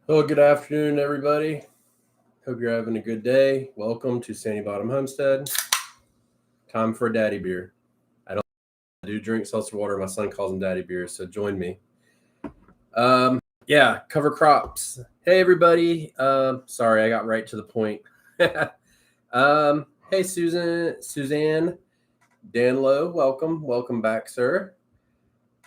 Hello, good afternoon, everybody. Hope you're having a good day. Welcome to Sandy Bottom Homestead. Time for a daddy beer. I do drink seltzer water. My son calls them daddy beers, so join me. Yeah, cover crops. Hey, everybody. Sorry, I got right to the point. Hey, Suzanne Danlow, welcome back, sir.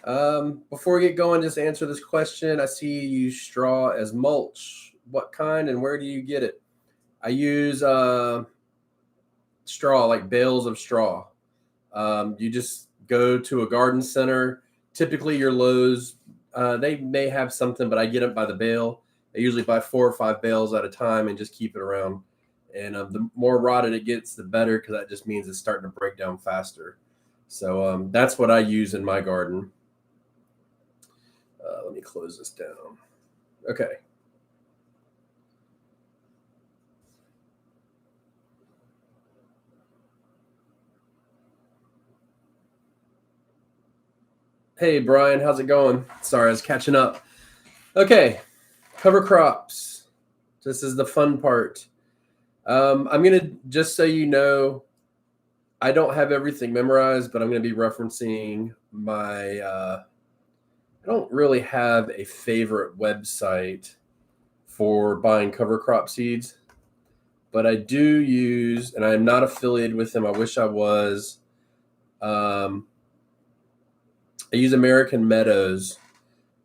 Before we get going, just answer this question. I see you use straw as mulch. What kind and where do you get it? I use straw, like bales of straw. You just go to a garden center. Typically, your Lowe's, they may have something, but I get it by the bale. I usually buy 4 or 5 bales at a time and just keep it around. And the more rotted it gets, the better, because that just means it's starting to break down faster. So that's what I use in my garden. Let me close this down. Okay. Hey, Brian, how's it going? Sorry, I was catching up. Okay, cover crops. This is the fun part. I'm going to, just so you know, I don't have everything memorized, but I'm going to be referencing my, I don't really have a favorite website for buying cover crop seeds, but I do use, and I'm not affiliated with them. I wish I was. I use American Meadows.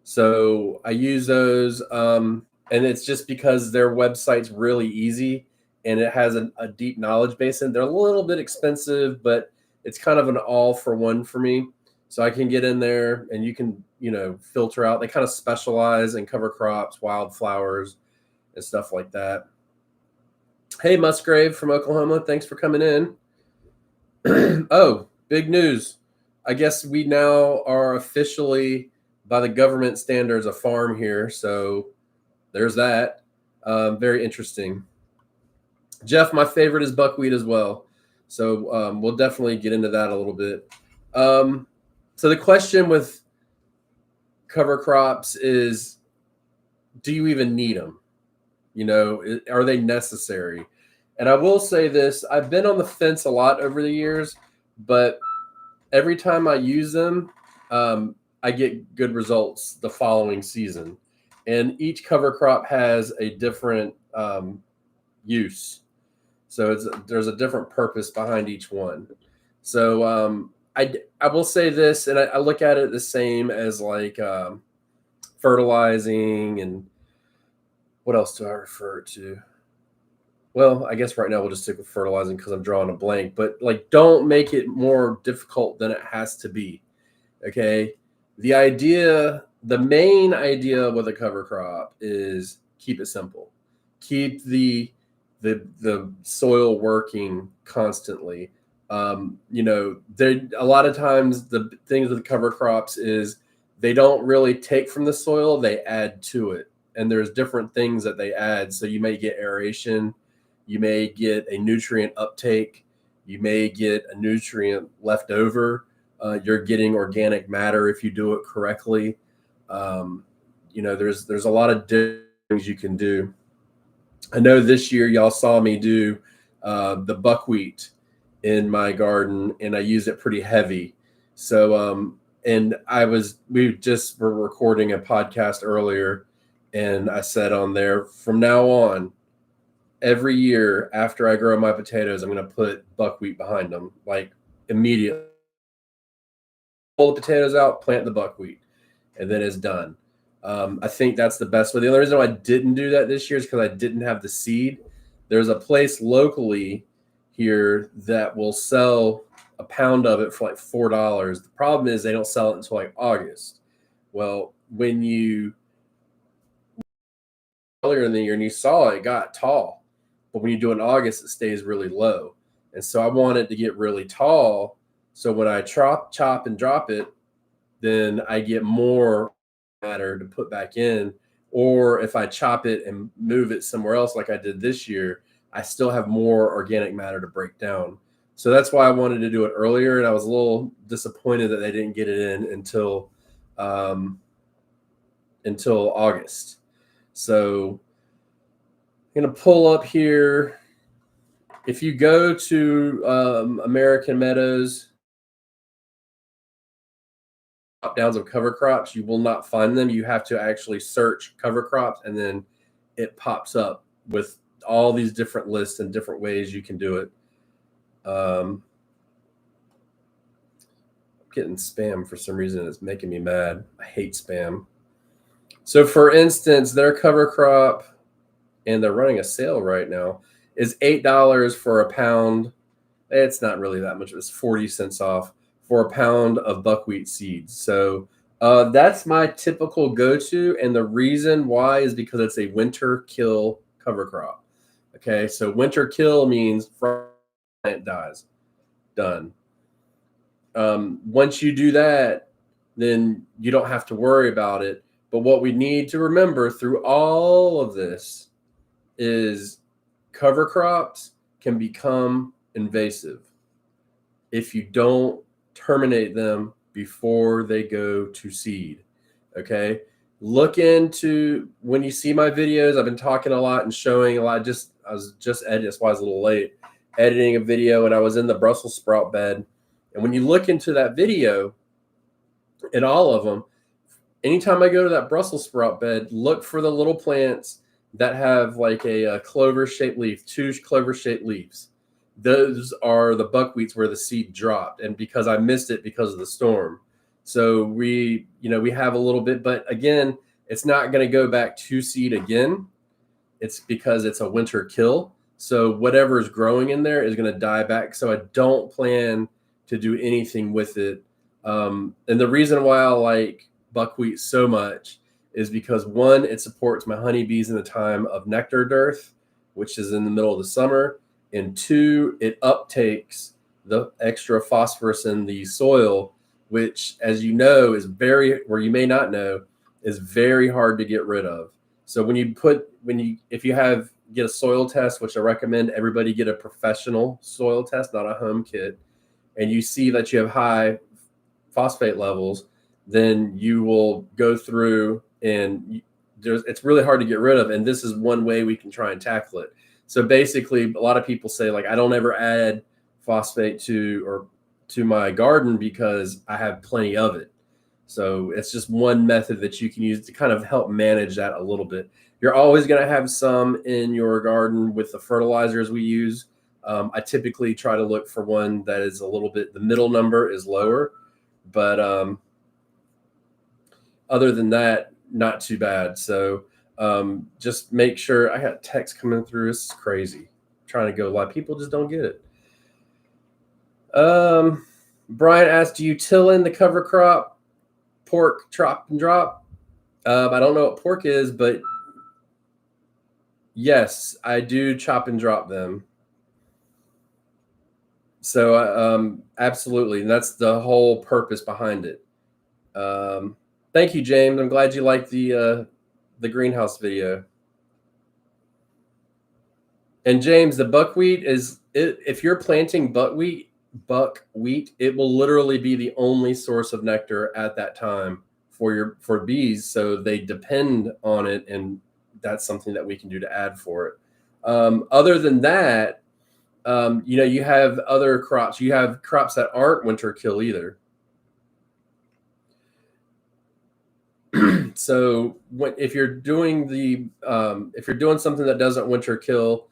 So I use those, and it's just because their website's really easy and it has a deep knowledge base in. They're a little bit expensive, but it's kind of an all for one for me. So I can get in there and you can, filter out. They kind of specialize in cover crops, wildflowers, and stuff like that. Hey, Musgrave from Oklahoma, thanks for coming in. Oh, big news. I guess we now are officially, by the government standards, a farm here. So there's that. Very interesting. Jeff, my favorite is buckwheat as well. So we'll definitely get into that a little bit. So the question with cover crops is, do you even need them? Are they necessary? And I will say this, I've been on the fence a lot over the years, but every time I use them, I get good results the following season. And each cover crop has a different use. So there's a different purpose behind each one. So I will say this, and I look at it the same as like fertilizing, and what else do I refer to? Well, I guess right now we'll just stick with fertilizing because I'm drawing a blank. But like, don't make it more difficult than it has to be. Okay. The main idea with a cover crop is keep it simple. Keep the soil working constantly. There a lot of times the things with cover crops is they don't really take from the soil; they add to it, and there's different things that they add. So you may get aeration, you may get a nutrient uptake, you may get a nutrient left over. You're getting organic matter if you do it correctly. There's a lot of different things you can do. I know this year y'all saw me do the buckwheat in my garden, and I use it pretty heavy. So and we just were recording a podcast earlier, and I said on there, from now on, every year after I grow my potatoes, I'm going to put buckwheat behind them, like immediately. Pull the potatoes out, plant the buckwheat, and then it's done. I think that's the best way. The only reason why I didn't do that this year is because I didn't have the seed. There's a place locally here that will sell a pound of it for like $4. The problem is they don't sell it until like August. Well, when you earlier in the year and you saw it got tall, but when you do it in August, it stays really low. And so I want it to get really tall. So when I chop and drop it, then I get more matter to put back in. Or if I chop it and move it somewhere else, like I did this year, I still have more organic matter to break down. So that's why I wanted to do it earlier. And I was a little disappointed that they didn't get it in until August. So I'm going to pull up here. If you go to American Meadows, drop downs of cover crops, you will not find them. You have to actually search cover crops, and then it pops up with all these different lists and different ways you can do it. I'm getting spam for some reason. It's making me mad. I hate spam. So for instance, their cover crop, and they're running a sale right now, is $8 for a pound. It's not really that much. It's 40 cents off for a pound of buckwheat seeds. So that's my typical go-to. And the reason why is because it's a winter kill cover crop. Okay, so winter kill means plant dies. Done. Once you do that, then you don't have to worry about it. But what we need to remember through all of this is cover crops can become invasive if you don't terminate them before they go to seed. Okay, look into, when you see my videos, I've been talking a lot and showing a lot. I was just editing, that's why I was a little late, editing a video, and I was in the Brussels sprout bed. And when you look into that video, in all of them, anytime I go to that Brussels sprout bed, look for the little plants that have like a clover-shaped leaf, 2 clover-shaped leaves. Those are the buckwheats where the seed dropped, and because I missed it because of the storm. So we have a little bit, but again, it's not going to go back to seed again. It's because it's a winter kill. So whatever is growing in there is going to die back. So I don't plan to do anything with it. And the reason why I like buckwheat so much is because, one, it supports my honeybees in the time of nectar dearth, which is in the middle of the summer, and 2, it uptakes the extra phosphorus in the soil, which, as you know, is or you may not know, is very hard to get rid of. So if you get a soil test, which I recommend everybody get a professional soil test, not a home kit, and you see that you have high phosphate levels, then you will go through and it's really hard to get rid of. And this is one way we can try and tackle it. So basically, a lot of people say, like, I don't ever add phosphate to my garden because I have plenty of it. So it's just one method that you can use to kind of help manage that a little bit. You're always going to have some in your garden with the fertilizers we use. I typically try to look for one that is a little bit, the middle number is lower, but other than that, not too bad. So just make sure. I got text coming through. This is crazy. I'm trying to go live. People just don't get it. Brian asked, do you till in the cover crop pork chop and drop? I don't know what pork is, but yes, I do chop and drop them. So absolutely, and that's the whole purpose behind it. Thank you, James. I'm glad you liked the greenhouse video. And James, the buckwheat if you're planting buckwheat, it will literally be the only source of nectar at that time for bees. So they depend on it, and that's something that we can do to add for it. Other than that, you have other crops. You have crops that aren't winter kill either. So if you're doing something that doesn't winter kill,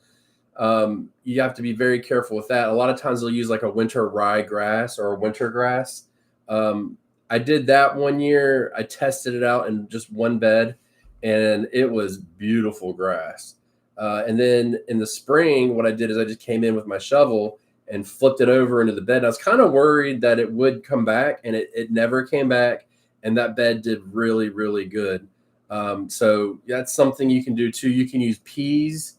you have to be very careful with that. A lot of times they'll use like a winter rye grass or a winter grass. I did that one year. I tested it out in just one bed, and it was beautiful grass. And then in the spring, what I did is I just came in with my shovel and flipped it over into the bed. And I was kind of worried that it would come back, and it never came back. And that bed did really, really good. So that's something you can do too. You can use peas.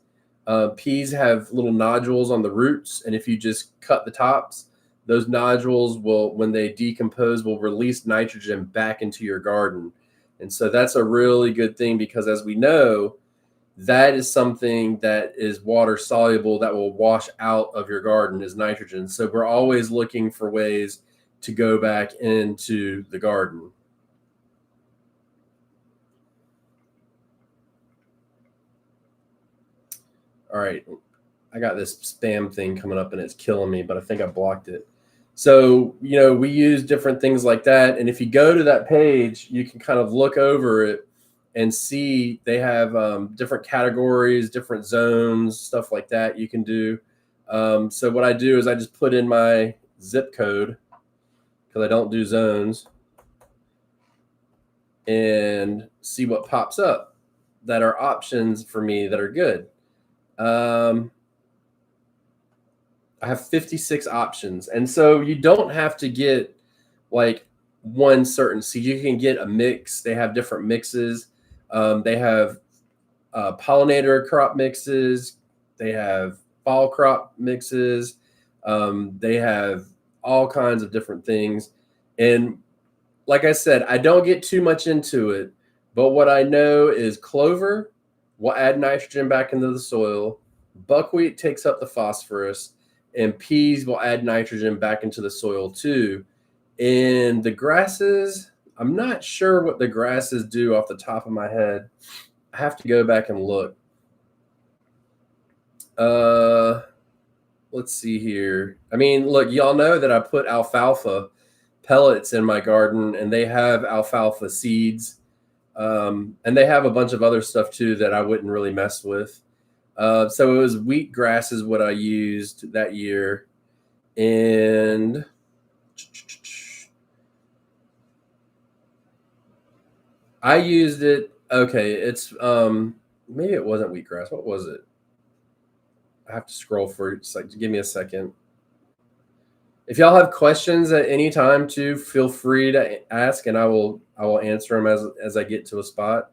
Peas have little nodules on the roots, and if you just cut the tops, those nodules will, when they decompose, will release nitrogen back into your garden. And so that's a really good thing, because as we know, that is something that is water soluble that will wash out of your garden is nitrogen. So we're always looking for ways to go back into the garden. All right, I got this spam thing coming up and it's killing me, but I think I blocked it. So, we use different things like that. And if you go to that page, you can kind of look over it and see they have different categories, different zones, stuff like that you can do. So what I do is I just put in my zip code because I don't do zones and see what pops up that are options for me that are good. I have 56 options. And so you don't have to get like one certain seed. You can get a mix. They have different mixes. They have pollinator crop mixes. They have fall crop mixes. They have all kinds of different things. And like I said, I don't get too much into it, but what I know is clover will add nitrogen back into the soil. Buckwheat takes up the phosphorus, and peas will add nitrogen back into the soil too. And the grasses, I'm not sure what the grasses do off the top of my head. I have to go back and look. Let's see here. I mean, look, y'all know that I put alfalfa pellets in my garden, and they have alfalfa seeds. And they have a bunch of other stuff too that I wouldn't really mess with. So it was wheatgrass is what I used that year. And I used it. Okay, it's maybe it wasn't wheatgrass. What was it? I have to scroll for it. It's like, give me a second. If y'all have questions at any time too, feel free to ask, and I will answer them as I get to a spot.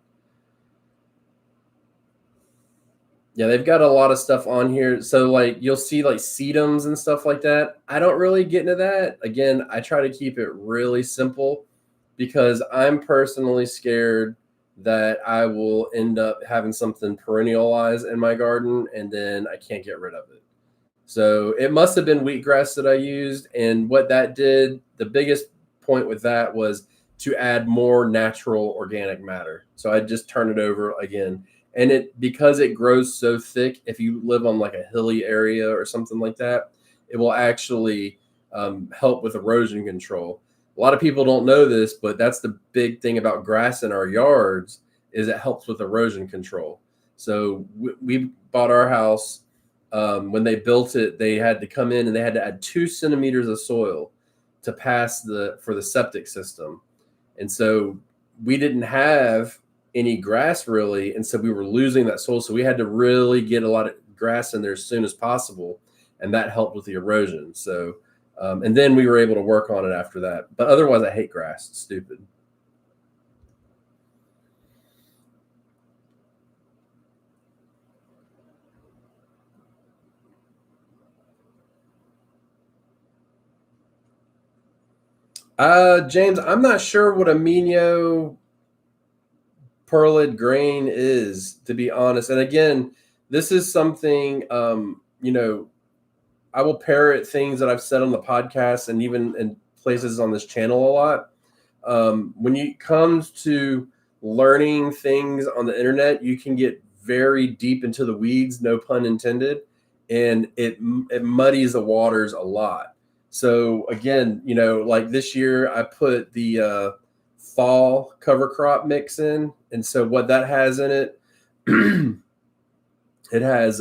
Yeah, they've got a lot of stuff on here. So like you'll see like sedums and stuff like that. I don't really get into that. Again, I try to keep it really simple because I'm personally scared that I will end up having something perennialize in my garden and then I can't get rid of it. So it must have been wheatgrass that I used. And what that did, the biggest point with that was to add more natural organic matter. So I just turn it over again. And because it grows so thick, if you live on like a hilly area or something like that, it will actually help with erosion control. A lot of people don't know this, but that's the big thing about grass in our yards is it helps with erosion control. So we bought our house. When they built it, they had to come in and they had to add 2 centimeters of soil to pass for the septic system. And so we didn't have any grass really. And so we were losing that soil. So we had to really get a lot of grass in there as soon as possible. And that helped with the erosion. So, and then we were able to work on it after that. But otherwise, I hate grass. It's stupid. James, I'm not sure what a Mino pearlid grain is, to be honest. And again, this is something, I will parrot things that I've said on the podcast and even in places on this channel a lot. When it comes to learning things on the internet, you can get very deep into the weeds, no pun intended, and it muddies the waters a lot. So again, like this year, I put the fall cover crop mix in, and so what that has in it, it has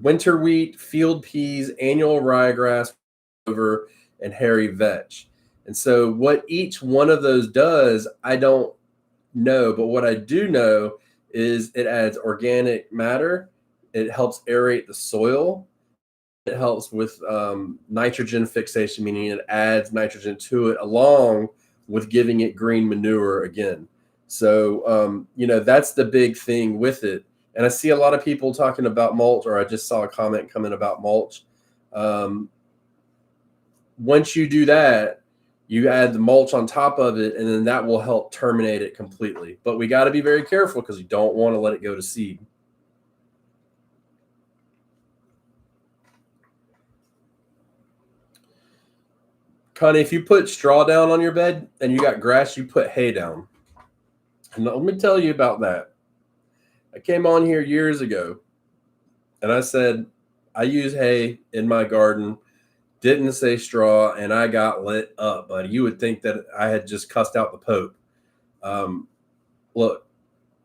winter wheat, field peas, annual ryegrass, clover, and hairy vetch. And so what each one of those does, I don't know, but what I do know is it adds organic matter. It helps aerate the soil. It helps with nitrogen fixation, meaning it adds nitrogen to it along with giving it green manure again. So, that's the big thing with it. And I see a lot of people talking about mulch, or I just saw a comment coming about mulch. Once you do that, you add the mulch on top of it, and then that will help terminate it completely. But we got to be very careful because you don't want to let it go to seed. Connie, if you put straw down on your bed and you got grass, you put hay down. And let me tell you about that. I came on here years ago and I said, I use hay in my garden, didn't say straw, and I got lit up, buddy. You would think that I had just cussed out the Pope. Um, Look,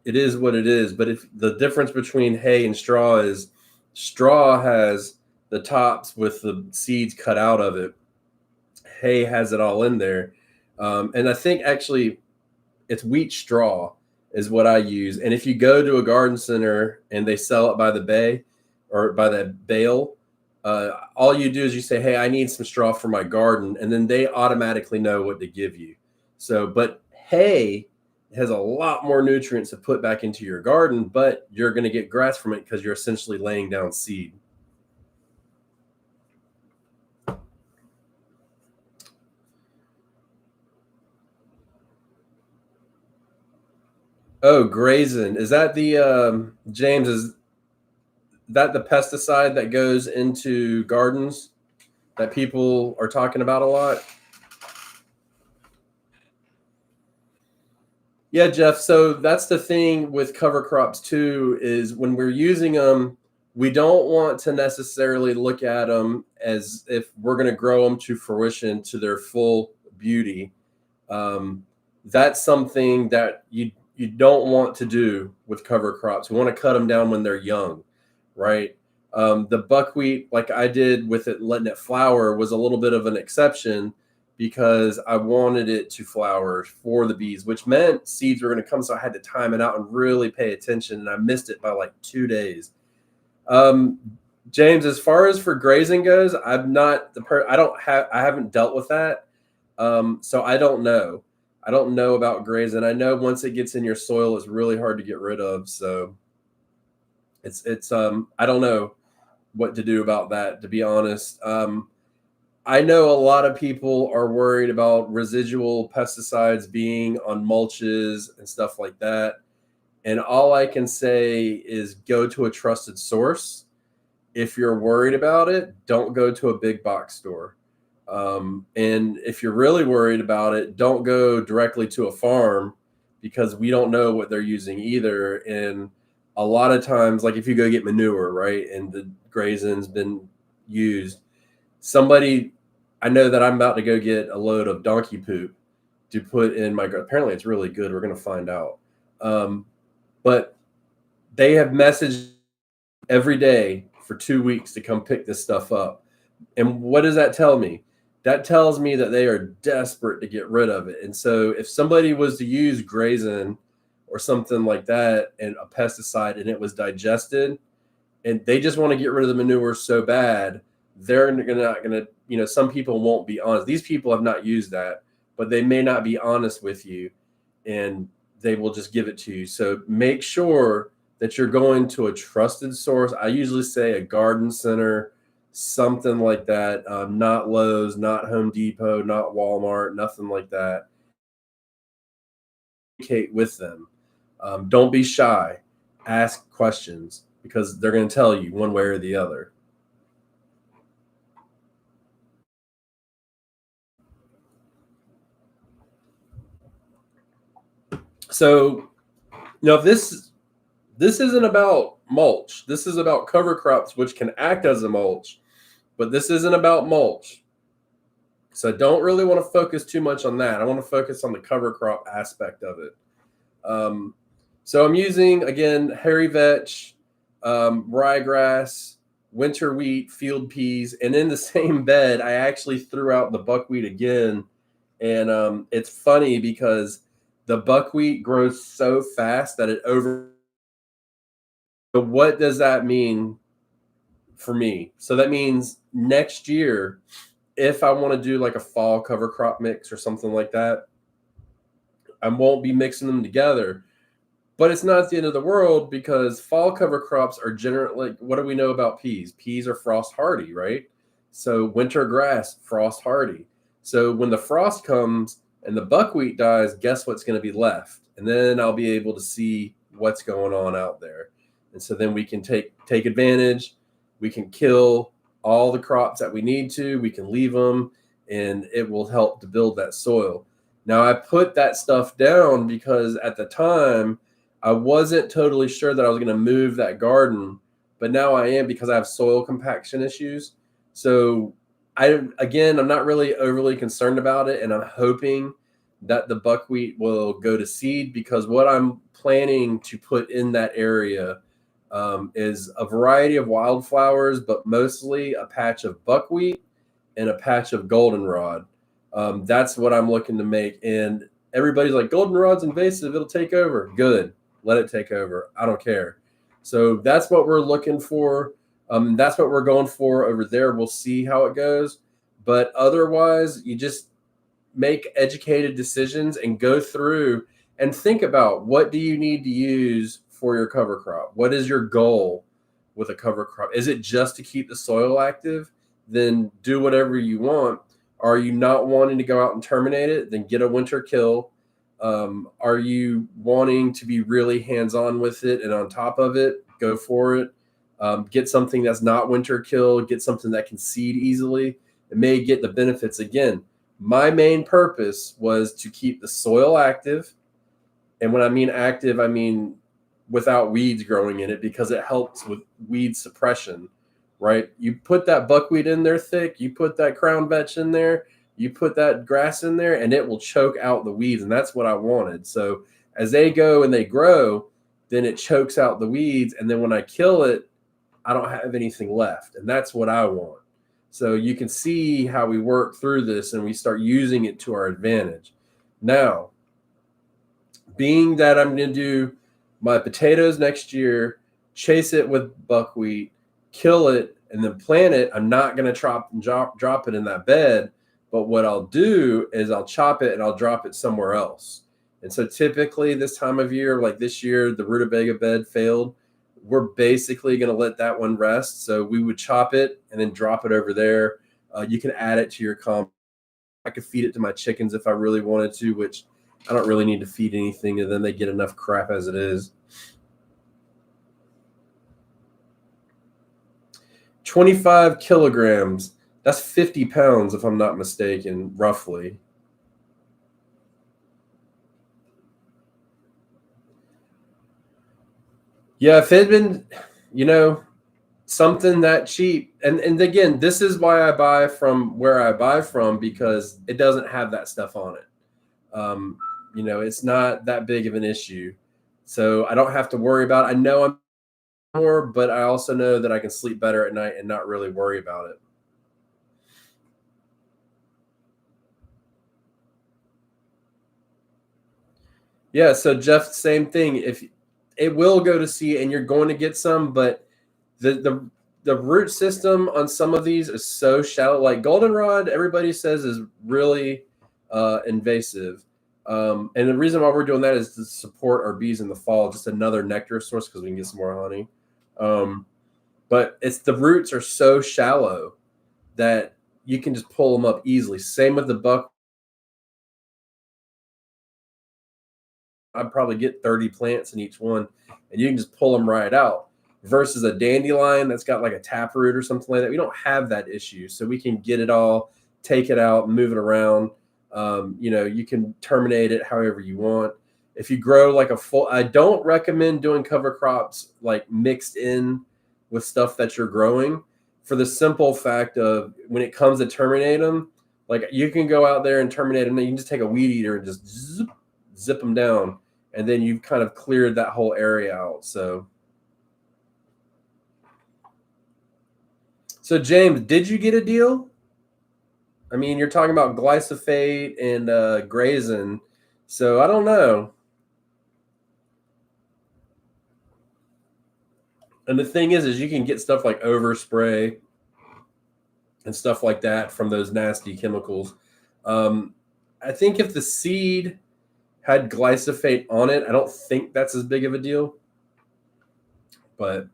it is what it is. But if the difference between hay and straw is straw has the tops with the seeds cut out of it, hay has it all in there. And I think actually it's wheat straw is what I use. And if you go to a garden center and they sell it by the bay or by the bale, all you do is you say, "Hey, I need some straw for my garden," and then they automatically know what to give you. So, but hay has a lot more nutrients to put back into your garden, but you're going to get grass from it because you're essentially laying down seed. Oh, grazing. Is that the James? Is that the pesticide that goes into gardens that people are talking about a lot? Yeah, Jeff. So that's the thing with cover crops too, is when we're using them, we don't want to necessarily look at them as if we're going to grow them to fruition to their full beauty. Um, that's something that you don't want to do with cover crops. We want to cut them down when they're young, right? The buckwheat, like I did with it, letting it flower, was a little bit of an exception because I wanted it to flower for the bees, which meant seeds were going to come. So I had to time it out and really pay attention. And I missed it by like 2 days. Um, James, as far as for grazing goes, I'm not I haven't dealt with that. So I don't know. I don't know about grazing. I know once it gets in your soil, it's really hard to get rid of. So it's I don't know what to do about that, to be honest. I know a lot of people are worried about residual pesticides being on mulches and stuff like that. And all I can say is go to a trusted source. If you're worried about it, don't go to a big box store. And if you're really worried about it, don't go directly to a farm because we don't know what they're using either. And a lot of times, like if you go get manure, right, and the grazing's been used, somebody, I know that I'm about to go get a load of donkey poop to put in my, apparently it's really good. We're going to find out. But they have messaged every day for 2 weeks to come pick this stuff up. And what does that tell me? That tells me that they are desperate to get rid of it. And so if somebody was to use grazing or something like that and a pesticide and it was digested and they just want to get rid of the manure so bad, they're not going to, some people won't be honest. These people have not used that, but they may not be honest with you and they will just give it to you. So make sure that you're going to a trusted source. I usually say a garden center, something like that. Not Lowe's, not Home Depot, not Walmart, nothing like that. Communicate with them. Don't be shy. Ask questions because they're going to tell you one way or the other. So, this isn't about mulch. This is about cover crops, which can act as a mulch, but this isn't about mulch. So I don't really want to focus too much on that. I want to focus on the cover crop aspect of it. So I'm using, again, hairy vetch, ryegrass, winter wheat, field peas, and in the same bed, I actually threw out the buckwheat again. And it's funny because the buckwheat grows so fast that it over. So what does that mean for me? So that means next year, if I want to do like a fall cover crop mix or something like that, I won't be mixing them together. But it's not the end of the world because fall cover crops are generally, like, what do we know about peas? Peas are frost hardy, right? So winter grass, frost hardy. So when the frost comes and the buckwheat dies, guess what's going to be left? And then I'll be able to see what's going on out there. And so then we can take advantage. We can kill all the crops that we need to. We can leave them, and it will help to build that soil. Now, I put that stuff down because at the time I wasn't totally sure that I was going to move that garden, but now I am because I have soil compaction issues. So I'm not really overly concerned about it, and I'm hoping that the buckwheat will go to seed, because what I'm planning to put in that area is a variety of wildflowers, but mostly a patch of buckwheat and a patch of goldenrod. That's what I'm looking to make. And everybody's like, goldenrod's invasive, it'll take over. Good, let it take over. I don't care. So that's what we're looking for. That's what we're going for over there. We'll see how it goes. But otherwise, you just make educated decisions and go through and think about, what do you need to use for your cover crop? What is your goal with a cover crop? Is it just to keep the soil active? Then do whatever you want. Are you not wanting to go out and terminate it? Then get a winter kill. Are you wanting to be really hands-on with it and on top of it? Go for it. Get something that's not winter kill. Get something that can seed easily. It may get the benefits. Again, my main purpose was to keep the soil active. And when I mean active, I mean without weeds growing in it, because it helps with weed suppression, right? You put that buckwheat in there thick, you put that crown vetch in there, you put that grass in there, and it will choke out the weeds. And that's what I wanted. So as they go and they grow, then it chokes out the weeds. And then when I kill it, I don't have anything left. And that's what I want. So you can see how we work through this and we start using it to our advantage. Now, being that I'm going to do my potatoes next year, chase it with buckwheat, kill it, and then plant it, I'm not going to drop it in that bed. But what I'll do is I'll chop it and I'll drop it somewhere else. And so typically this time of year, like this year, the rutabaga bed failed. We're basically going to let that one rest. So we would chop it and then drop it over there. You can add it to your compost. I could feed it to my chickens if I really wanted to, which I don't really need to feed anything, and then they get enough crap as it is. 25 kilograms. That's 50 pounds, if I'm not mistaken, roughly. Yeah, if it had been, something that cheap, and again, this is why I buy from where I buy from, because it doesn't have that stuff on it. It's not that big of an issue, so I don't have to worry about it. I know I'm more, but I also know that I can sleep better at night and not really worry about it. Yeah, so Jeff, same thing. If it will go to seed and you're going to get some, but the root system on some of these is so shallow. Like goldenrod, everybody says is really invasive. And the reason why we're doing that is to support our bees in the fall, just another nectar source, because we can get some more honey. But it's the roots are so shallow that you can just pull them up easily. Same with the buck. I'd probably get 30 plants in each one, and you can just pull them right out. Versus a dandelion that's got like a taproot or something like that. We don't have that issue, so we can get it all, take it out, move it around. You can terminate it however you want. If you grow like I don't recommend doing cover crops like mixed in with stuff that you're growing, for the simple fact of when it comes to terminate them, like you can go out there and terminate them, and you can just take a weed eater and just zip them down, and then you've kind of cleared that whole area out. So James, did you get a deal? I mean, you're talking about glyphosate and grazing, so I don't know. And the thing is you can get stuff like overspray and stuff like that from those nasty chemicals. I think if the seed had glyphosate on it, I don't think that's as big of a deal. But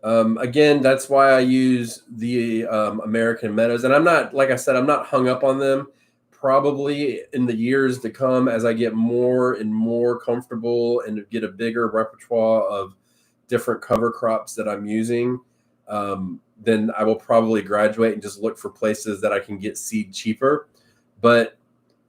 again, that's why I use the American Meadows. And I'm not, like I said, I'm not hung up on them. Probably in the years to come, as I get more and more comfortable and get a bigger repertoire of different cover crops that I'm using, then I will probably graduate and just look for places that I can get seed cheaper. But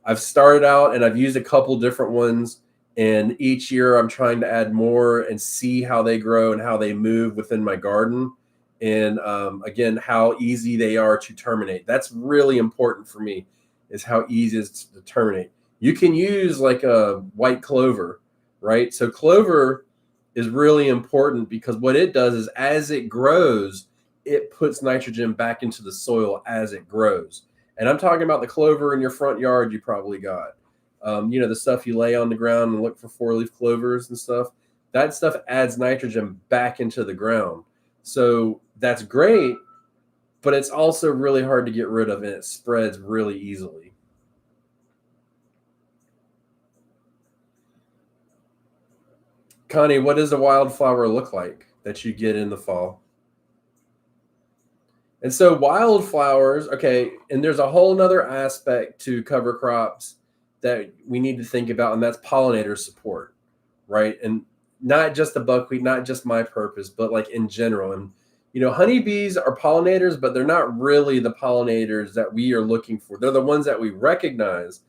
I've started out and I've used a couple different ones, and each year I'm trying to add more and see how they grow and how they move within my garden. And again, how easy they are to terminate. That's really important for me, is how easy it is to terminate. You can use like a white clover, right? So clover is really important because what it does is as it grows, it puts nitrogen back into the soil as it grows. And I'm talking about the clover in your front yard you probably got. The stuff you lay on the ground and look for four-leaf clovers and stuff. That stuff adds nitrogen back into the ground. So that's great, but it's also really hard to get rid of, and it spreads really easily. Connie, what does a wildflower look like that you get in the fall? And so wildflowers, okay, and there's a whole nother aspect to cover crops that we need to think about, and that's pollinator support, right? And not just the buckwheat, not just my purpose, but like in general. And honeybees are pollinators, but they're not really the pollinators that we are looking for. They're the ones that we recognize,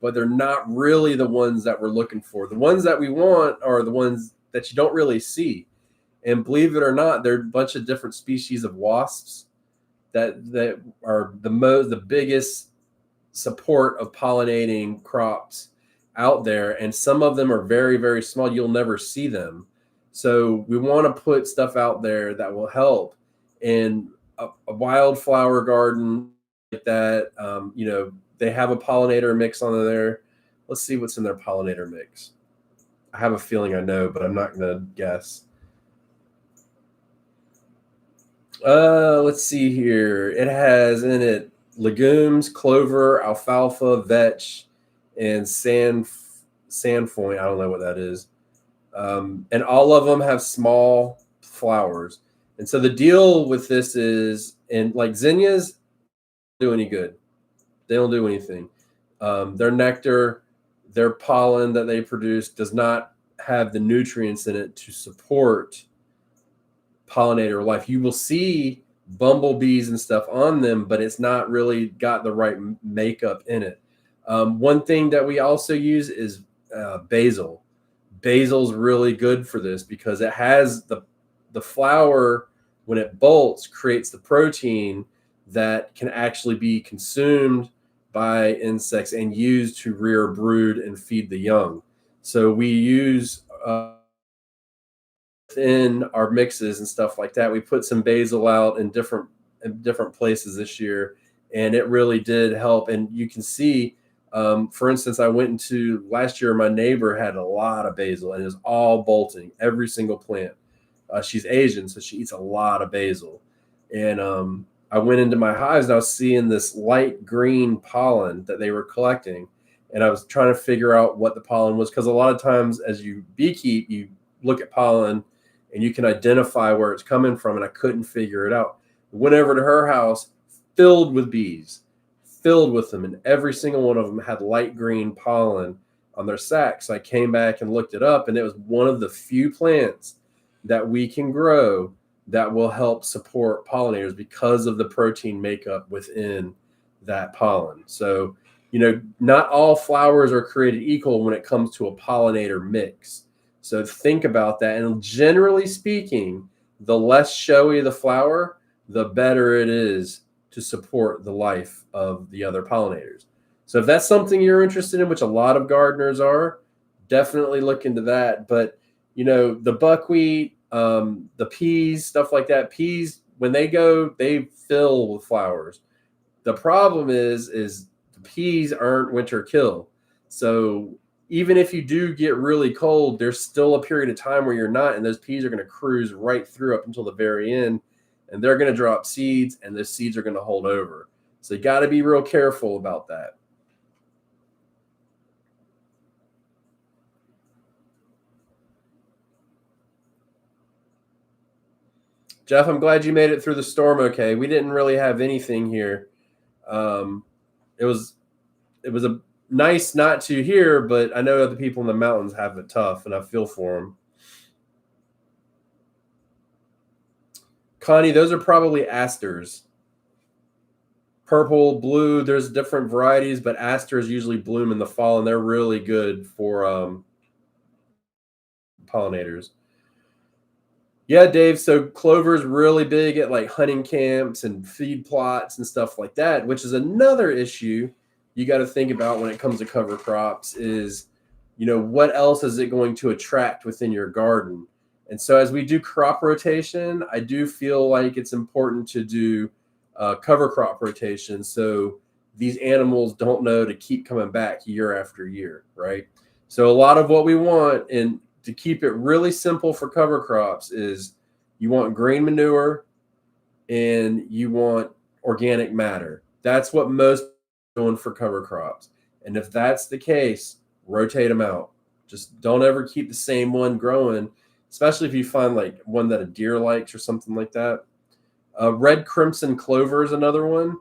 but they're not really the ones that we're looking for. The ones that we want are the ones that you don't really see. And believe it or not, there are a bunch of different species of wasps that are the biggest support of pollinating crops out there, and some of them are very, very small. You'll never see them. So we want to put stuff out there that will help. And a wildflower garden like that, they have a pollinator mix on there. Let's see what's in their pollinator mix. I have a feeling I know, but I'm not going to guess. Let's see here. It has in it legumes, clover, alfalfa, vetch, and sandfoin. I don't know what that is. And all of them have small flowers. And so the deal with this is, and like zinnias, do any good. They don't do anything. Their nectar, their pollen that they produce does not have the nutrients in it to support pollinator life. You will see bumblebees and stuff on them, but it's not really got the right makeup in it. One thing that we also use is basil. Basil's really good for this because it has the flower, when it bolts, creates the protein that can actually be consumed by insects and used to rear brood and feed the young. So we use in our mixes and stuff like that. We put some basil out in different places this year, and it really did help. And you can see, for instance, I went into last year. My neighbor had a lot of basil, and it was all bolting, every single plant. She's Asian, so she eats a lot of basil. And I went into my hives, and I was seeing this light green pollen that they were collecting, and I was trying to figure out what the pollen was, because a lot of times as you beekeep, you look at pollen and you can identify where it's coming from, and I couldn't figure it out. Went over to her house, filled with bees, filled with them, and every single one of them had light green pollen on their sacs. So I came back and looked it up, and it was one of the few plants that we can grow that will help support pollinators because of the protein makeup within that pollen. So, not all flowers are created equal when it comes to a pollinator mix. So think about that. And generally speaking, the less showy the flower, the better it is to support the life of the other pollinators. So if that's something you're interested in, which a lot of gardeners are, definitely look into that. But, the buckwheat, the peas, stuff like that, peas, when they go, they fill with flowers. The problem is the peas aren't winter kill. So even if you do get really cold, there's still a period of time where you're not, and those peas are going to cruise right through up until the very end, and they're going to drop seeds, and those seeds are going to hold over. So you got to be real careful about that. Jeff, I'm glad you made it through the storm okay. We didn't really have anything here. Um, it was a nice not to here, but I know other people in the mountains have it tough, and I feel for them. Connie, those are probably asters. purple, blue. There's different varieties, but asters usually bloom in the fall, and they're really good for pollinators. Yeah, Dave. So clover is really big at like hunting camps and feed plots and stuff like that, which is another issue you got to think about when it comes to cover crops is, what else is it going to attract within your garden? And so as we do crop rotation, I do feel like it's important to do cover crop rotation. So these animals don't know to keep coming back year after year, right? So a lot of what we want, and to keep it really simple for cover crops, is you want green manure and you want organic matter. That's what most are doing for cover crops. And if that's the case, rotate them out. Just don't ever keep the same one growing, especially if you find like one that a deer likes or something like that. Red crimson clover is another one.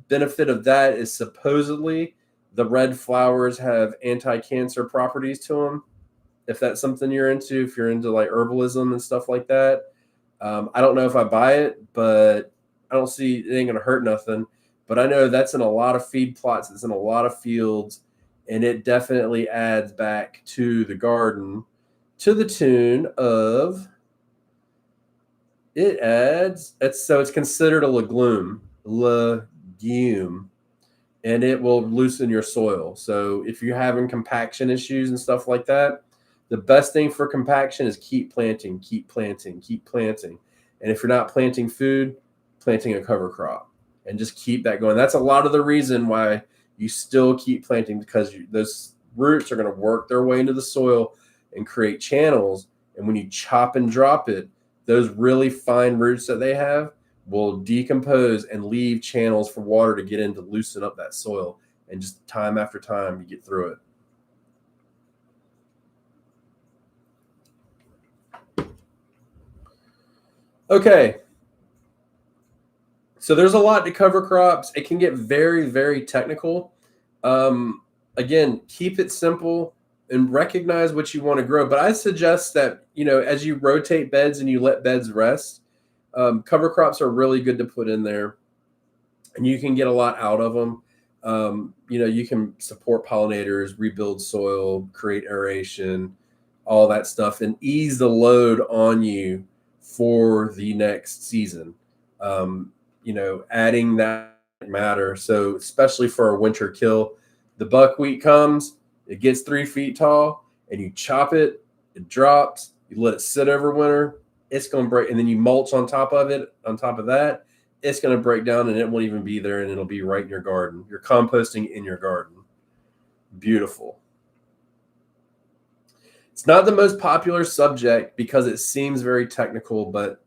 Benefit of that is supposedly the red flowers have anti-cancer properties to them. If that's something you're into, if you're into like herbalism and stuff like that. I don't know if I buy it, but I don't see it ain't gonna hurt nothing. But I know that's in a lot of feed plots, it's in a lot of fields, and it definitely adds back to the garden to the tune of it's considered a legume, and it will loosen your soil. So if you're having compaction issues and stuff like that, the best thing for compaction is keep planting, keep planting, keep planting. And if you're not planting food, planting a cover crop and just keep that going. That's a lot of the reason why you still keep planting, because those roots are going to work their way into the soil and create channels. And when you chop and drop it, those really fine roots that they have will decompose and leave channels for water to get in to loosen up that soil. And just time after time, you get through it. Okay. So there's a lot to cover crops. It can get very, very technical. Again, keep it simple and recognize what you want to grow. But I suggest that, as you rotate beds and you let beds rest, cover crops are really good to put in there, and you can get a lot out of them. You can support pollinators, rebuild soil, create aeration, all that stuff, and ease the load on you for the next season. Adding that matter. So especially for a winter kill, the buckwheat comes, it gets 3 feet tall, and you chop it, it drops, you let it sit over winter, it's going to break, and then you mulch on top of it. On top of that, it's going to break down, and it won't even be there, and it'll be right in your garden. You're composting in your garden. Beautiful. It's not the most popular subject because it seems very technical, but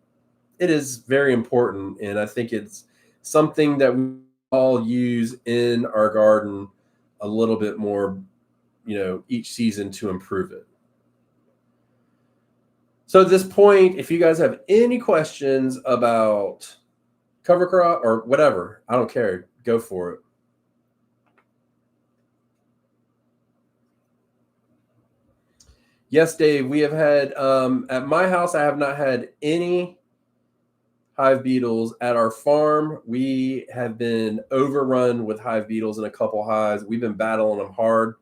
it is very important, and I think it's something that we all use in our garden a little bit more, each season to improve it. So at this point, if you guys have any questions about cover crop or whatever, I don't care. Go for it. Yes, Dave, we have had, at my house, I have not had any hive beetles. At our farm, we have been overrun with hive beetles in a couple hives. We've been battling them hard.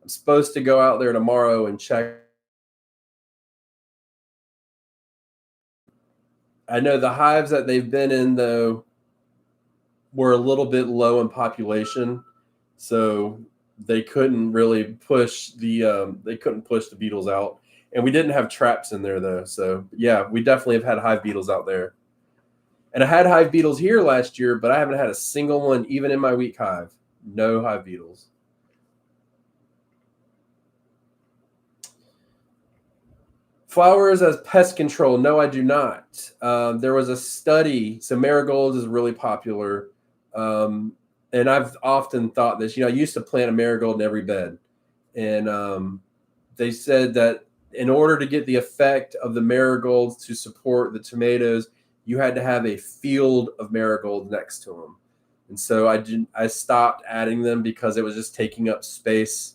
I'm supposed to go out there tomorrow and check. I know the hives that they've been in, though, were a little bit low in population, so they couldn't really push the beetles out. And we didn't have traps in there, though. So yeah, we definitely have had hive beetles out there. And I had hive beetles here last year, but I haven't had a single one, even in my weak hive. No hive beetles. Flowers as pest control? No, I do not. There was a study. So marigolds is really popular. And I've often thought this. I used to plant a marigold in every bed. And they said that in order to get the effect of the marigolds to support the tomatoes, you had to have a field of marigolds next to them. And so I stopped adding them because it was just taking up space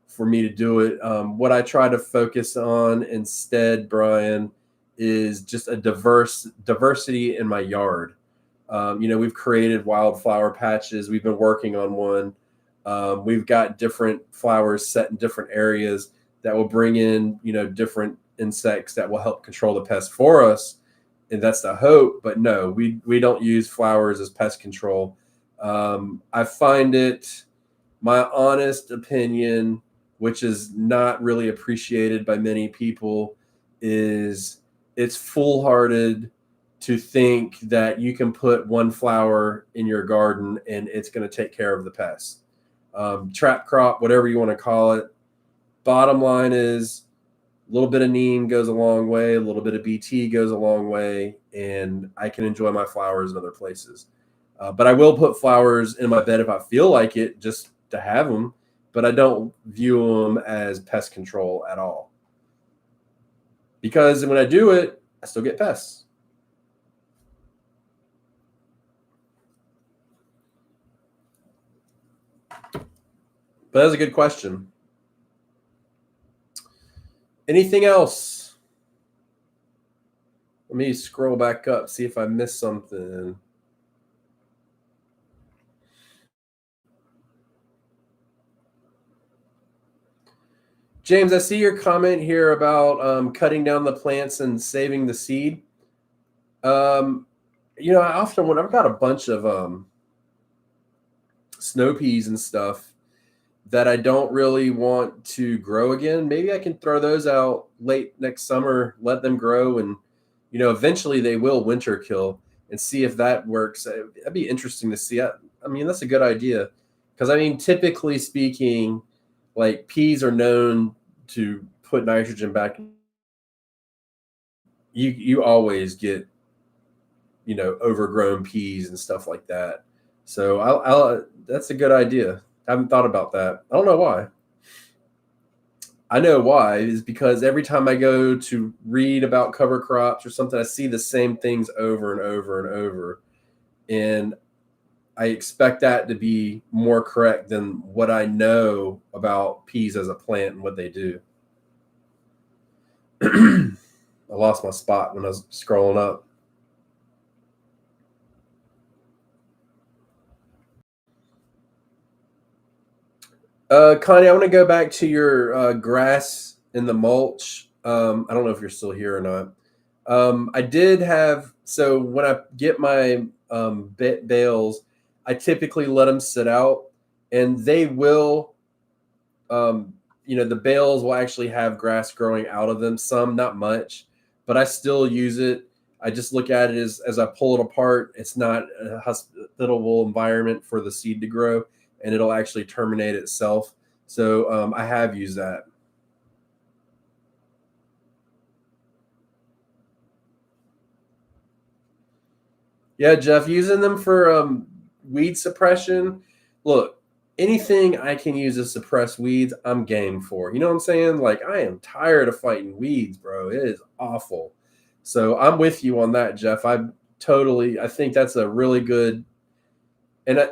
for me to do it. What I try to focus on instead, Brian, is just a diversity in my yard. We've created wildflower patches. We've been working on one. We've got different flowers set in different areas that will bring in, different insects that will help control the pests for us. And that's the hope. But no, we don't use flowers as pest control. I find it, my honest opinion, which is not really appreciated by many people, is it's foolhardy to think that you can put one flower in your garden and it's going to take care of the pests. Trap crop, whatever you want to call it. Bottom line is a little bit of neem goes a long way, a little bit of BT goes a long way, and I can enjoy my flowers in other places. But I will put flowers in my bed if I feel like it, just to have them, but I don't view them as pest control at all. Because when I do it, I still get pests. But that's a good question. Anything else? Let me scroll back up, see if I missed something. James, I see your comment here about cutting down the plants and saving the seed. I often, when I've got a bunch of snow peas and stuff that I don't really want to grow again, maybe I can throw those out late next summer, let them grow, and eventually they will winter kill, and see if that works. That'd be interesting to see. I mean, that's a good idea, because typically speaking, like peas are known to put nitrogen back. You always get overgrown peas and stuff like that. So I'll that's a good idea. I haven't thought about that. I don't know why. I know why, is because every time I go to read about cover crops or something, I see the same things over and over and over. And I expect that to be more correct than what I know about peas as a plant and what they do. I lost my spot when I was scrolling up. Connie, I want to go back to your grass in the mulch. I don't know if you're still here or not. I did have, so when I get my bales, I typically let them sit out, and they will, the bales will actually have grass growing out of them. Some, not much, but I still use it. I just look at it as I pull it apart. It's not a hospitable environment for the seed to grow, and it'll actually terminate itself. So I have used that. Yeah, Jeff, using them for weed suppression. Look, anything I can use to suppress weeds, I'm game for. You know what I'm saying? Like, I am tired of fighting weeds, bro. It is awful. So I'm with you on that, Jeff. I think that's a really good, and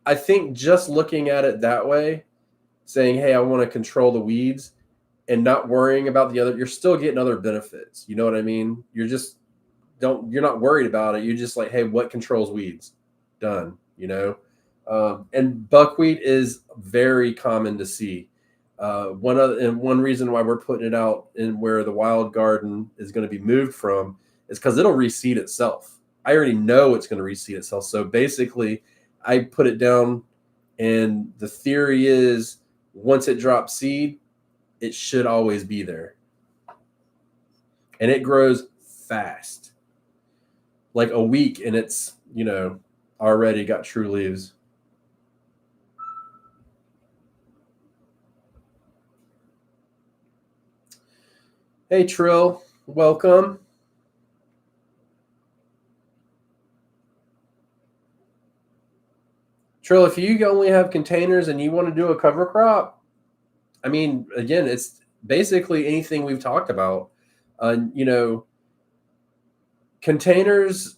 I think just looking at it that way, saying, hey, I want to control the weeds and not worrying about the other, you're still getting other benefits. You know what I mean? You're not worried about it. You're just like, hey, what controls weeds? Done. And buckwheat is very common to see. One reason why we're putting it out in where the wild garden is going to be moved from is because it'll reseed itself. I already know it's going to reseed itself. So basically, I put it down, and the theory is once it drops seed, it should always be there, and it grows fast. Like a week, and it's already got true leaves. Hey, Trill, welcome. Trill, if you only have containers and you want to do a cover crop, again, it's basically anything we've talked about. Containers.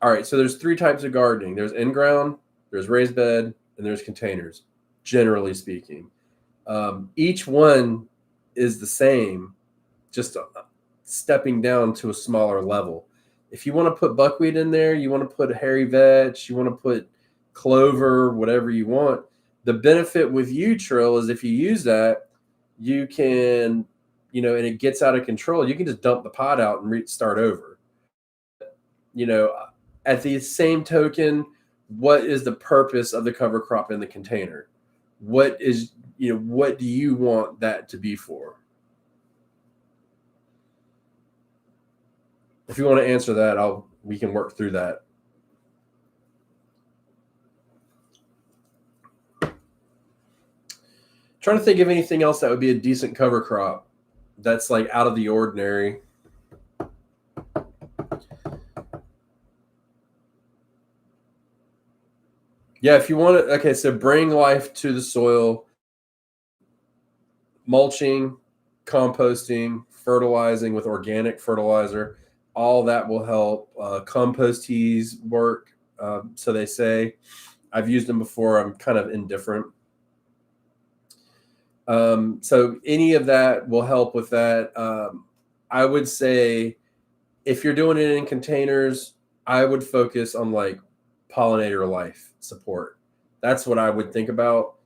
All right, so there's three types of gardening. There's in-ground, there's raised bed, and there's containers, generally speaking. Each one is the same, just stepping down to a smaller level. If you want to put buckwheat in there, you want to put hairy vetch, you want to put clover, whatever you want. The benefit with U-Trill is if you use that, you can, and it gets out of control, you can just dump the pot out and start over. At the same token, what is the purpose of the cover crop in the container? What do you want that to be for? If you want to answer that, we can work through that. Trying to think of anything else that would be a decent cover crop that's like out of the ordinary. Yeah, if you want to, okay, so bring life to the soil, mulching, composting, fertilizing with organic fertilizer, all that will help. Compost teas work, so they say. I've used them before. I'm kind of indifferent. So any of that will help with that. I would say if you're doing it in containers, I would focus on like pollinator life support. That's what I would think about,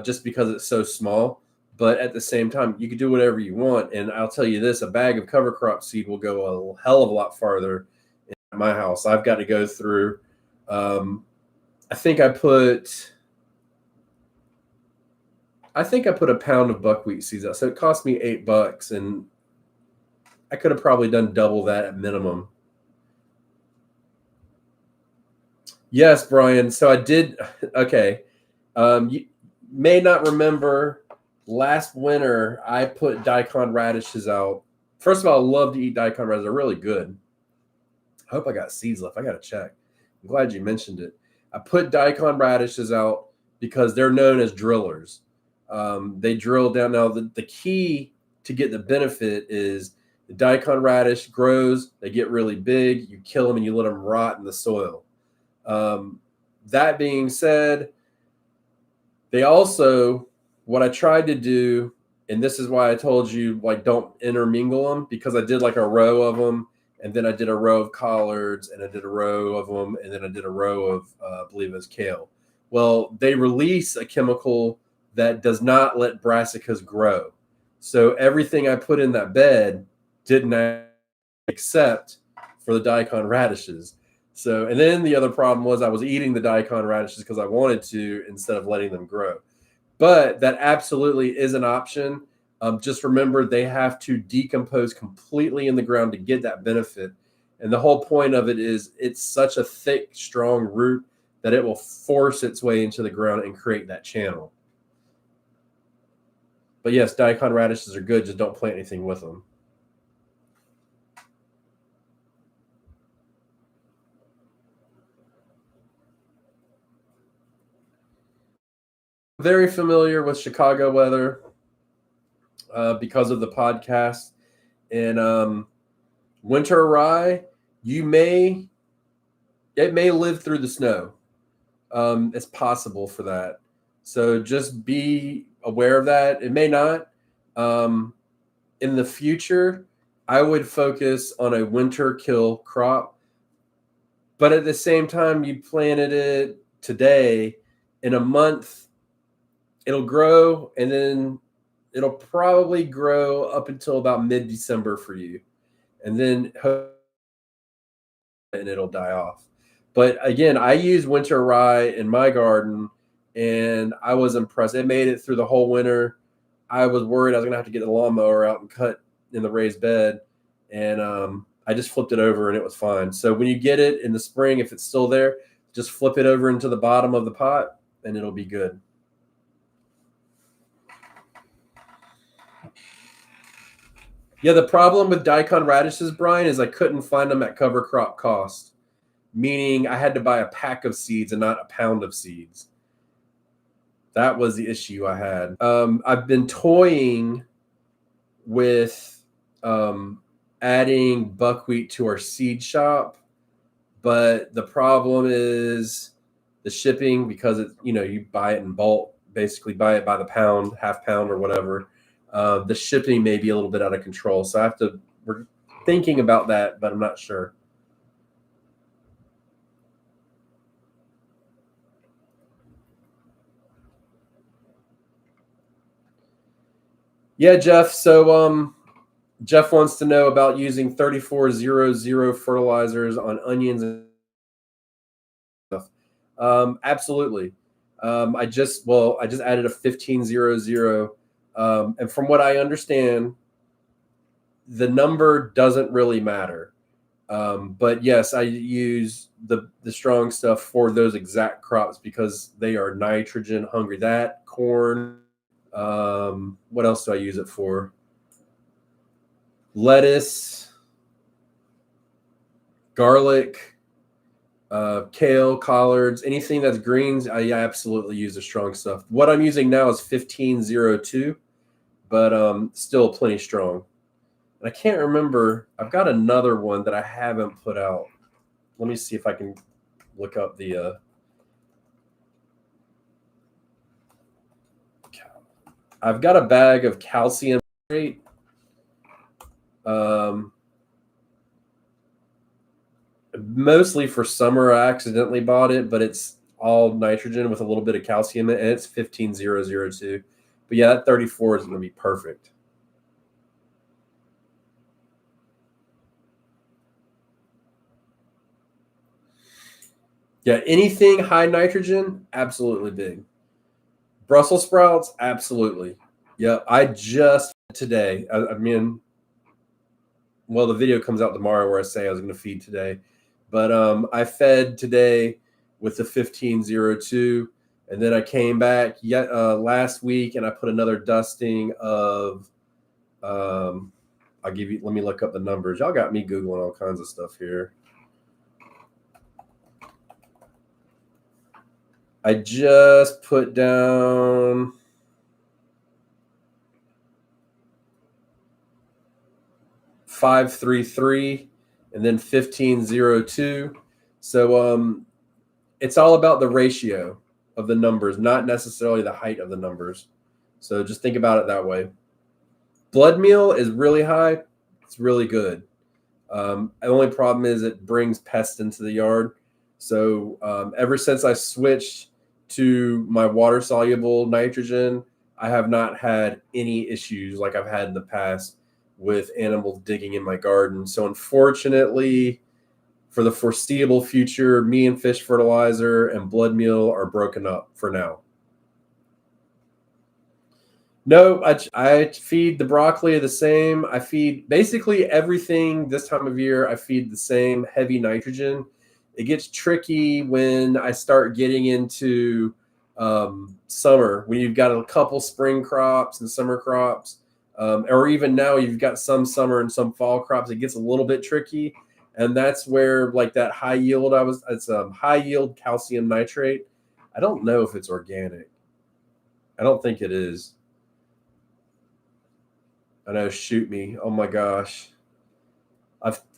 just because it's so small. But at the same time, you can do whatever you want. And I'll tell you this, a bag of cover crop seed will go a hell of a lot farther in my house. I've got to go through, I think I put a pound of buckwheat seeds out. So it cost me $8, and I could have probably done double that at minimum. Yes, Brian. So I did. Okay. You may not remember last winter, I put daikon radishes out. First of all, I love to eat daikon radishes. They're really good. I hope I got seeds left. I got to check. I'm glad you mentioned it. I put daikon radishes out because they're known as drillers. They drill down. Now, the key to get the benefit is the daikon radish grows. They get really big. You kill them and you let them rot in the soil. That being said, they also, what I tried to do, and this is why I told you, like, don't intermingle them, because I did like a row of them, and then I did a row of collards, and I did a row of them, and then I did a row of, I believe it was kale. Well, they release a chemical that does not let brassicas grow. So everything I put in that bed didn't accept for the daikon radishes. So, and then the other problem was I was eating the daikon radishes because I wanted to instead of letting them grow. But that absolutely is an option. Just remember, they have to decompose completely in the ground to get that benefit. And the whole point of it is it's such a thick, strong root that it will force its way into the ground and create that channel. But yes, daikon radishes are good. Just don't plant anything with them. Very familiar with Chicago weather because of the podcast. And winter rye, it may live through the snow. It's possible for that. So just be aware of that. It may not. In the future, I would focus on a winter kill crop. But at the same time, you planted it today, in a month, it'll grow, and then it'll probably grow up until about mid-December for you. And then it'll die off. But again, I use winter rye in my garden, and I was impressed. It made it through the whole winter. I was worried I was going to have to get the lawnmower out and cut in the raised bed, and I just flipped it over, and it was fine. So when you get it in the spring, if it's still there, just flip it over into the bottom of the pot, and it'll be good. Yeah, the problem with daikon radishes, Brian, is I couldn't find them at cover crop cost, meaning I had to buy a pack of seeds and not a pound of seeds. That was the issue I had. I've been toying with adding buckwheat to our seed shop, but the problem is the shipping, because you buy it in bulk, basically buy it by the pound, half pound or whatever. The shipping may be a little bit out of control, so we're thinking about that, but I'm not sure. Yeah, Jeff. So Jeff wants to know about using 3400 fertilizers on onions and stuff. Absolutely. I just added a 1500. And from what I understand, the number doesn't really matter. But yes, I use the strong stuff for those exact crops because they are nitrogen hungry. That corn. What else do I use it for? Lettuce, garlic, kale, collards, anything that's greens. I absolutely use the strong stuff. What I'm using now is 1502, but still plenty strong. And I can't remember. I've got another one that I haven't put out. Let me see if I can look up the. I've got a bag of calcium nitrate. Um, Mostly for summer. I accidentally bought it, but it's all nitrogen with a little bit of calcium in it, and it's 15002. But yeah, that 34 is going to be perfect. Yeah, anything high nitrogen, absolutely big. Brussels sprouts, absolutely. Yeah, I just today. I mean, well, the video comes out tomorrow where I say I was going to feed today, but I fed today with the 1502, and then I came back yet last week and I put another dusting of. I'll give you. Let me look up the numbers. Y'all got me googling all kinds of stuff here. I just put down 533 and then 1502. So it's all about the ratio of the numbers, not necessarily the height of the numbers. So just think about it that way. Blood meal is really high. It's really good. The only problem is it brings pests into the yard. So ever since I switched to my water soluble nitrogen, I have not had any issues like I've had in the past with animals digging in my garden. So unfortunately, for the foreseeable future, me and fish fertilizer and blood meal are broken up for now. No, I feed the broccoli the same. I feed basically everything this time of year. I feed the same heavy nitrogen. It gets tricky when I start getting into summer, when you've got a couple spring crops and summer crops, or even now you've got some summer and some fall crops. It gets a little bit tricky, and that's where like that high yield. It's high yield calcium nitrate. I don't know if it's organic. I don't think it is. I know, shoot me. Oh my gosh.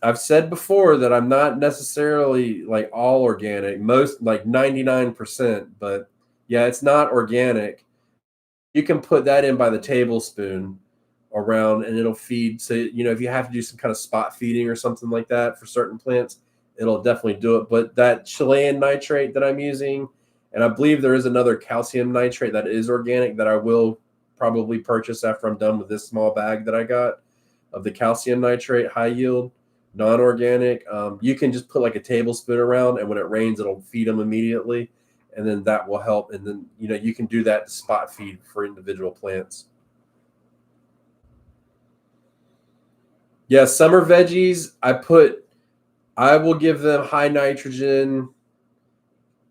I've said before that I'm not necessarily like all organic, most like 99%, but yeah, it's not organic. You can put that in by the tablespoon around and it'll feed. So, if you have to do some kind of spot feeding or something like that for certain plants, it'll definitely do it. But that Chilean nitrate that I'm using, and I believe there is another calcium nitrate that is organic that I will probably purchase after I'm done with this small bag that I got of the calcium nitrate high yield non-organic. You can just put like a tablespoon around, and when it rains it'll feed them immediately, and then that will help. And then you can do that to spot feed for individual plants. Yeah, summer veggies, I will give them high nitrogen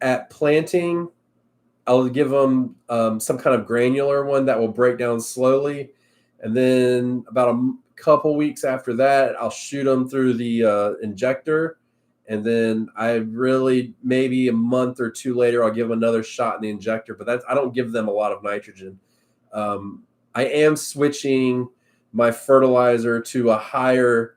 at planting. I'll give them some kind of granular one that will break down slowly, and then about a couple weeks after that, I'll shoot them through the injector, and then I really maybe a month or two later, I'll give them another shot in the injector. But I don't give them a lot of nitrogen. I am switching my fertilizer to a higher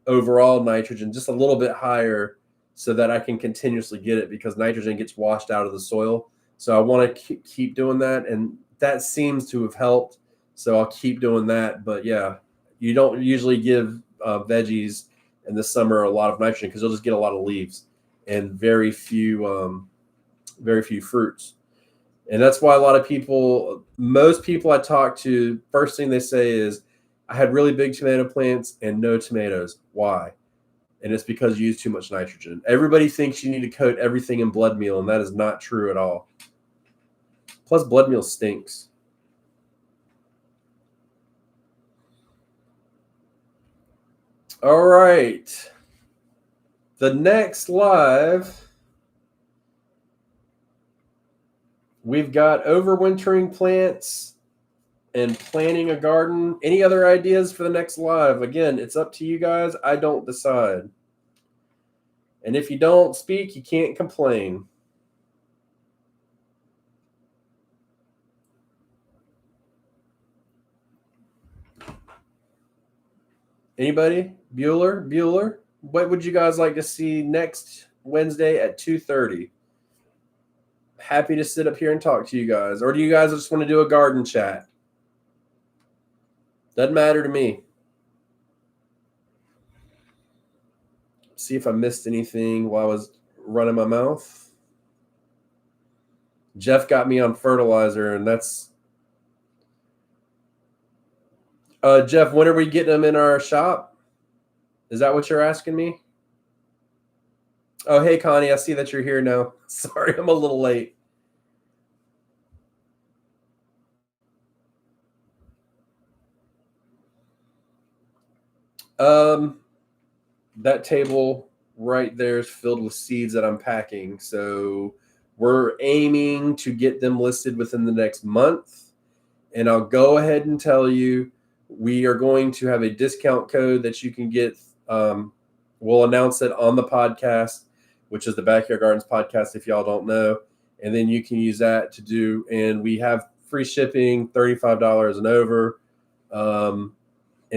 overall nitrogen, just a little bit higher, so that I can continuously get it because nitrogen gets washed out of the soil. So I want to keep doing that, and that seems to have helped. So I'll keep doing that. But yeah, you don't usually give veggies in the summer a lot of nitrogen because you'll just get a lot of leaves and very few fruits. And that's why a lot of people, most people I talk to, first thing they say is, I had really big tomato plants and no tomatoes. Why? And it's because you use too much nitrogen. Everybody thinks you need to coat everything in blood meal, and that is not true at all. Plus, blood meal stinks. All right. The next live, we've got overwintering plants and planting a garden. Any other ideas for the next live? Again, it's up to you guys. I don't decide. And if you don't speak, you can't complain. Anybody? Bueller? What would you guys like to see next Wednesday at 2:30? Happy to sit up here and talk to you guys. Or do you guys just want to do a garden chat? Doesn't matter to me. See if I missed anything while I was running my mouth. Jeff got me on fertilizer, and that's... Jeff, when are we getting them in our shop? Is that what you're asking me? Oh, hey, Connie, I see that you're here now. Sorry, I'm a little late. That table right there is filled with seeds that I'm packing. So we're aiming to get them listed within the next month. And I'll go ahead and tell you, we are going to have a discount code that you can get. We'll announce it on the podcast, which is the Backyard Gardens podcast, if y'all don't know. And then you can use that to do, and we have free shipping, $35 and over. And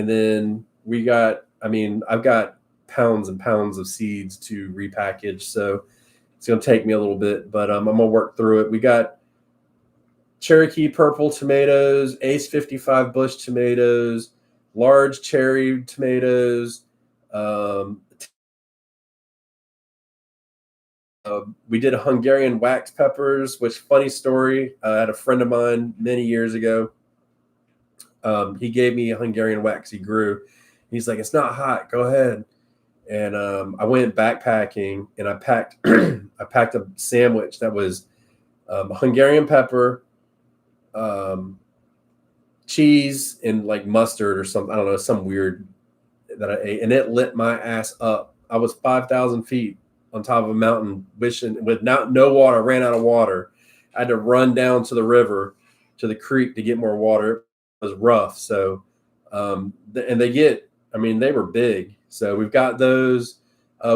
then we got, I've got pounds and pounds of seeds to repackage. So it's going to take me a little bit, but I'm going to work through it. We got Cherokee purple tomatoes, Ace 55 bush tomatoes, large cherry tomatoes. We did Hungarian wax peppers, which, funny story, I had a friend of mine many years ago. He gave me a Hungarian wax he grew. He's like, it's not hot, go ahead. And I went backpacking, and I packed I packed a sandwich that was Hungarian pepper, cheese, and like mustard or something. I don't know, some weird that I ate, and it lit my ass up. I was 5,000 feet on top of a mountain, wishing with no water. Ran out of water. I had to run down to the river, to the creek to get more water. It was rough. So, and they were big. So we've got those.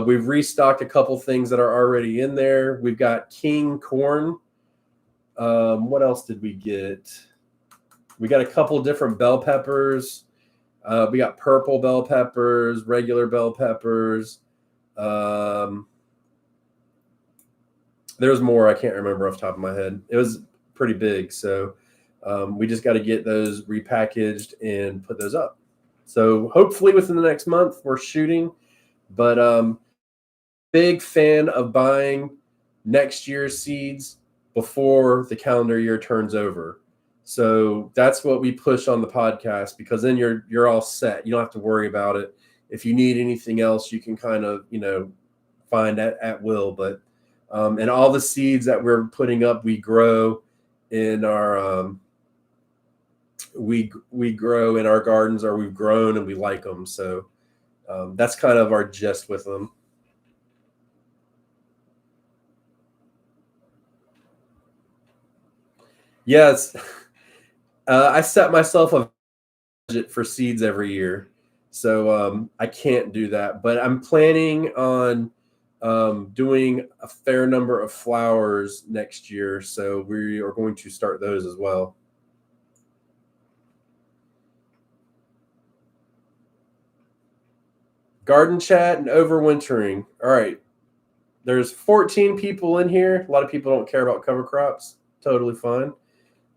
We've restocked a couple things that are already in there. We've got king corn. What else did we get? We got a couple different bell peppers. We got purple bell peppers, regular bell peppers. There's more I can't remember off the top of my head. It was pretty big. So we just got to get those repackaged and put those up. So hopefully within the next month we're shooting. But big fan of buying next year's seeds before the calendar year turns over. So that's what we push on the podcast, because then you're all set. You don't have to worry about it. If you need anything else, you can kind of, find at will. But and all the seeds that we're putting up, we grow in our we grow in our gardens, or we've grown and we like them. So that's kind of our gist with them. Yes. I set myself a budget for seeds every year, so I can't do that. But I'm planning on doing a fair number of flowers next year, so we are going to start those as well. Garden chat and overwintering. All right. There's 14 people in here. A lot of people don't care about cover crops. Totally fine.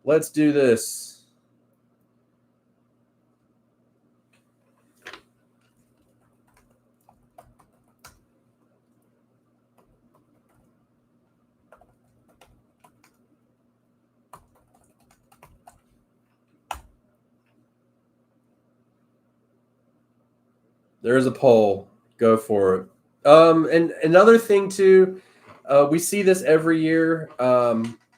Let's do this. There is a poll. Go for it. And another thing too, we see this every year.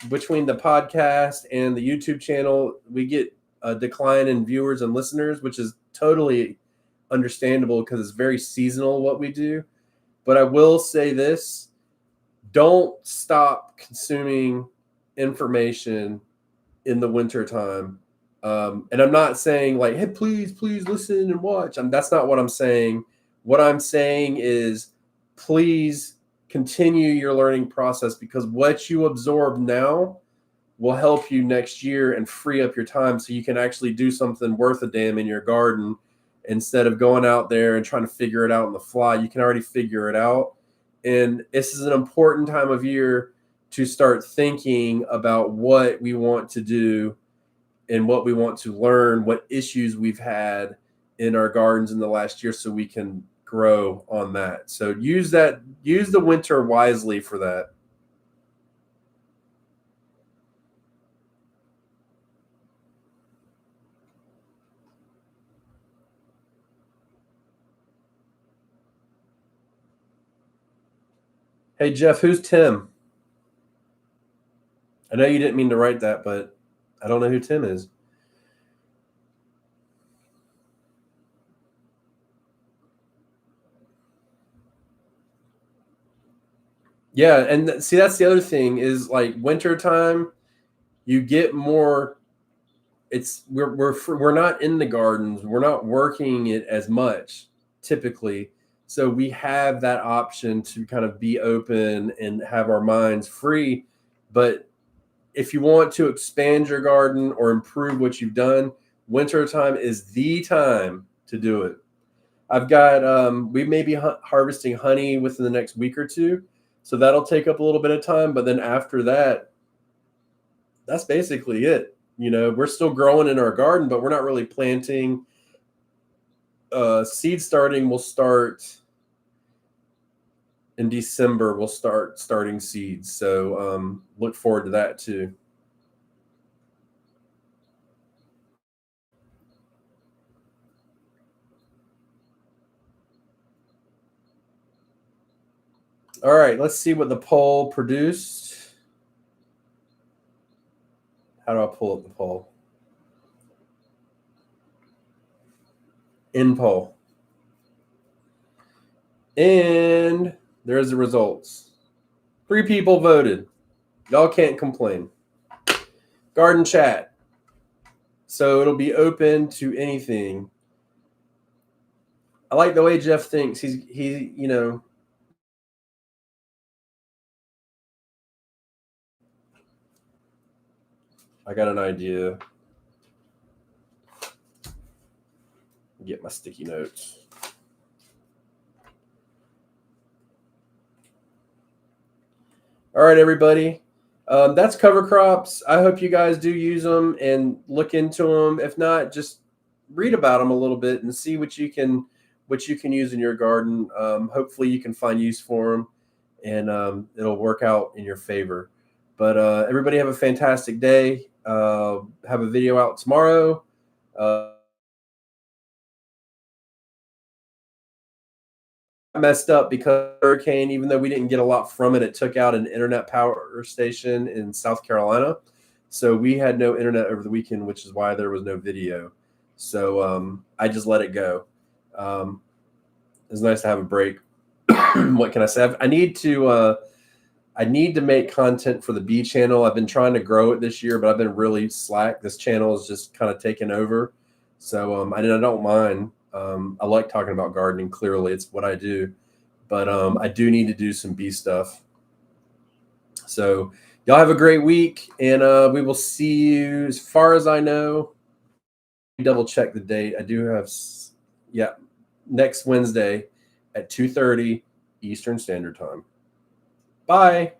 Between the podcast and the YouTube channel, we get a decline in viewers and listeners, which is totally understandable because it's very seasonal what we do. But I will say this: don't stop consuming information in the wintertime. And I'm not saying like, hey, please, please listen and watch. That's not what I'm saying. What I'm saying is, please continue your learning process, because what you absorb now will help you next year and free up your time so you can actually do something worth a damn in your garden instead of going out there and trying to figure it out on the fly. You can already figure it out. And this is an important time of year to start thinking about what we want to do and what we want to learn, what issues we've had in our gardens in the last year, so we can grow on that. So use the winter wisely for that. Hey, Jeff, who's Tim? I know you didn't mean to write that, but I don't know who Tim is. Yeah, and see, that's the other thing is, like, wintertime, you get more. We're not in the gardens. We're not working it as much typically. So we have that option to kind of be open and have our minds free. But if you want to expand your garden or improve what you've done, wintertime is the time to do it. I've got we may be harvesting honey within the next week or two, so that'll take up a little bit of time. But then after that, that's basically it. We're still growing in our garden, but we're not really planting. Seed starting will start in December. We'll start starting seeds, so look forward to that too. All right, let's see what the poll produced. How do I pull up the poll? In poll. And there's the results. 3 people voted. Y'all can't complain. Garden chat. So it'll be open to anything. I like the way Jeff thinks. He I got an idea. Get my sticky notes. All right, everybody. That's cover crops. I hope you guys do use them and look into them. If not, just read about them a little bit and see what you can use in your garden. Hopefully, you can find use for them, and it'll work out in your favor. But everybody have a fantastic day. Have a video out tomorrow. Messed up because hurricane, even though we didn't get a lot from it, it took out an internet power station in South Carolina. So we had no internet over the weekend, which is why there was no video. So I just let it go. It's nice to have a break. What can I say? I need to make content for the B channel. I've been trying to grow it this year, but I've been really slack. This channel is just kind of taken over. So I don't mind. I like talking about gardening. Clearly, it's what I do. But I do need to do some bee stuff. So y'all have a great week, and we will see you. As far as I know, double check the date. I do have, next Wednesday at 2:30 Eastern Standard Time. Bye.